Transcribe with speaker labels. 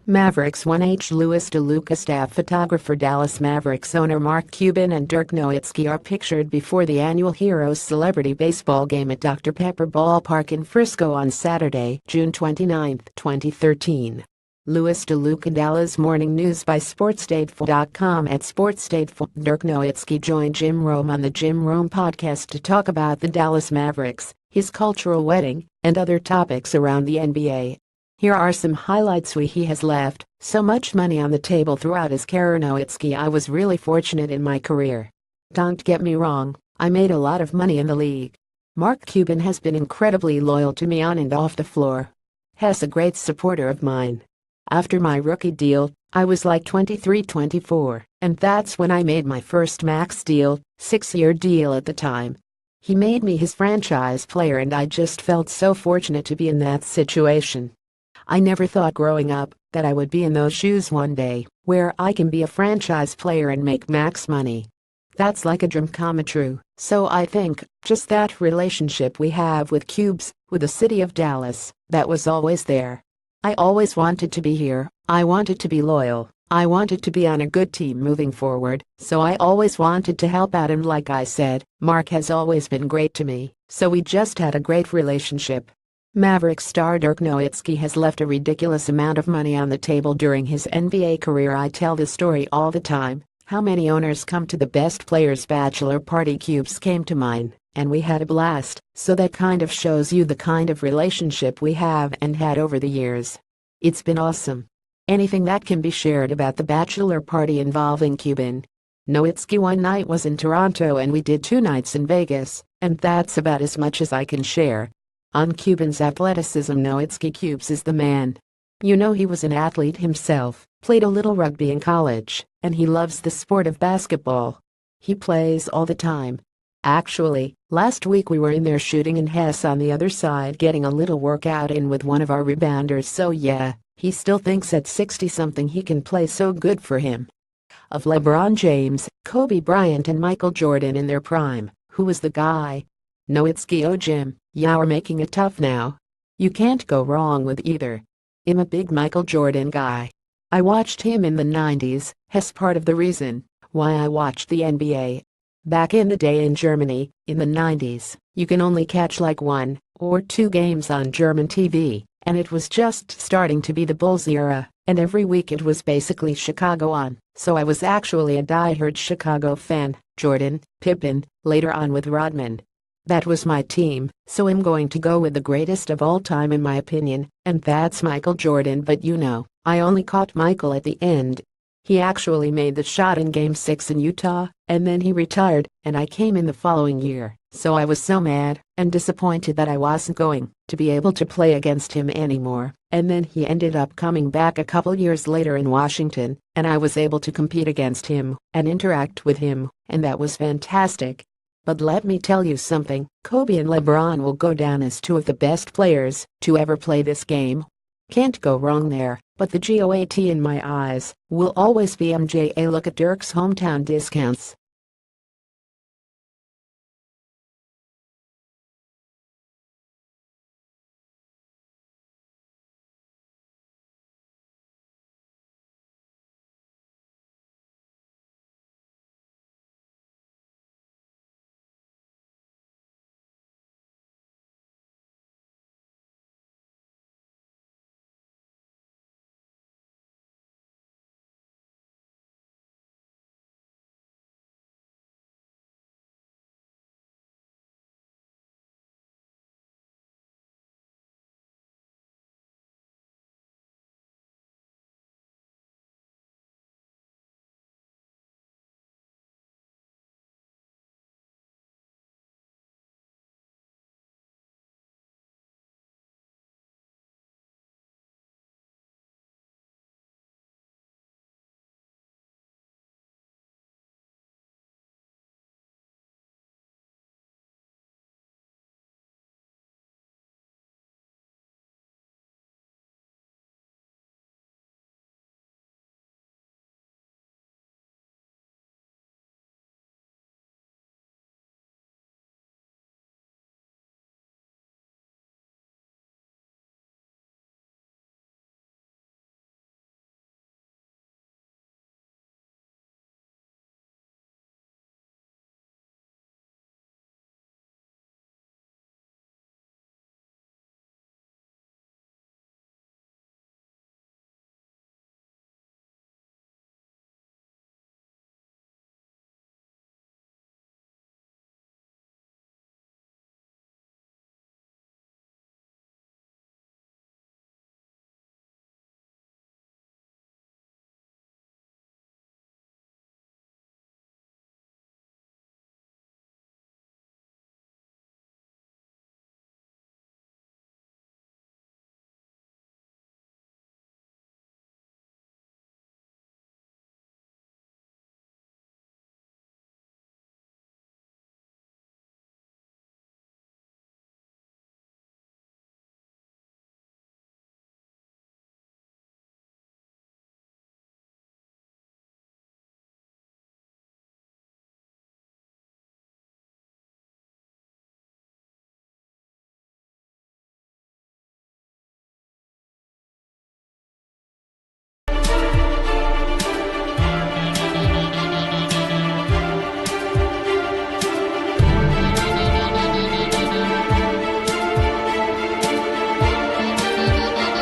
Speaker 1: Mavericks 1H Louis DeLucaStaff photographer Dallas Mavericks owner Mark Cuban and Dirk Nowitzki are pictured before the annual Heroes Celebrity Baseball game at Dr. Pepper Ballpark in Frisco on Saturday, June 29, 2013. Louis DeLuca Dallas Morning News by SportsStateful.com. At SportsStateful, Dirk Nowitzki joined Jim Rome on the Jim Rome podcast to talk about the Dallas Mavericks, his cultural wedding, and other topics around the NBA. Here are some highlights. He has left so much money on the table throughout his career. Nowitzki: I was really fortunate in my career. Don't get me wrong, I made a lot of money in the league. Mark Cuban has been incredibly loyal to me on and off the floor. He's a great supporter of mine. After my rookie deal, I was like 23-24, and that's when I made my first max deal, 6-year deal at the time. He made me his franchise player, and I just felt so fortunate to be in that situation. I never thought growing up that I would be in those shoes one day, where I can be a franchise player and make max money. That's like a dream come true. So I think just that relationship we have with Cubes, with the city of Dallas, that was always there. I always wanted to be here. I wanted to be loyal. I wanted to be on a good team moving forward, so I always wanted to help out, and like I said, Mark has always been great to me, so we just had a great relationship. Mavericks star Dirk Nowitzki has left a ridiculous amount of money on the table during his NBA career. I tell this story all the time, how many owners come to the best players' bachelor party. Cubes came to mine, and we had a blast, so that kind of shows you the kind of relationship we have and had over the years. It's been awesome. Anything that can be shared about the bachelor party involving Cuban Nowitzki: one night was in Toronto and we did 2 nights in Vegas, and that's about as much as I can share. On Cuban's athleticism, Nowitzki: Cubes is the man. You know, he was an athlete himself, played a little rugby in college, and he loves the sport of basketball. He plays all the time. Actually, last week we were in there shooting and Hess on the other side getting a little workout in with one of our rebounders, so yeah, he still thinks at 60-something he can play, so good for him. Of LeBron James, Kobe Bryant and Michael Jordan in their prime, who was the guy? Nowitzki: oh Jim, you're making it tough now. You can't go wrong with either. I'm a big Michael Jordan guy. I watched him in the 90s, he's part of the reason why I watched the NBA. Back in the day in Germany, in the 90s, you can only catch like 1 or 2 games on German TV, and it was just starting to be the Bulls era, and every week it was basically Chicago on, so I was actually a diehard Chicago fan. Jordan, Pippen, later on with Rodman. That was my team, so I'm going to go with the greatest of all time in my opinion, and that's Michael Jordan. But you know, I only caught Michael at the end. He actually made the shot in Game 6 in Utah, and then he retired, and I came in the following year, so I was so mad and disappointed that I wasn't going to be able to play against him anymore, and then he ended up coming back a couple years later in Washington, and I was able to compete against him and interact with him, and that was fantastic. But let me tell you something, Kobe and LeBron will go down as 2 of the best players to ever play this game. Can't go wrong there, but the GOAT in my eyes will always be MJ. Look at Dirk's hometown discounts.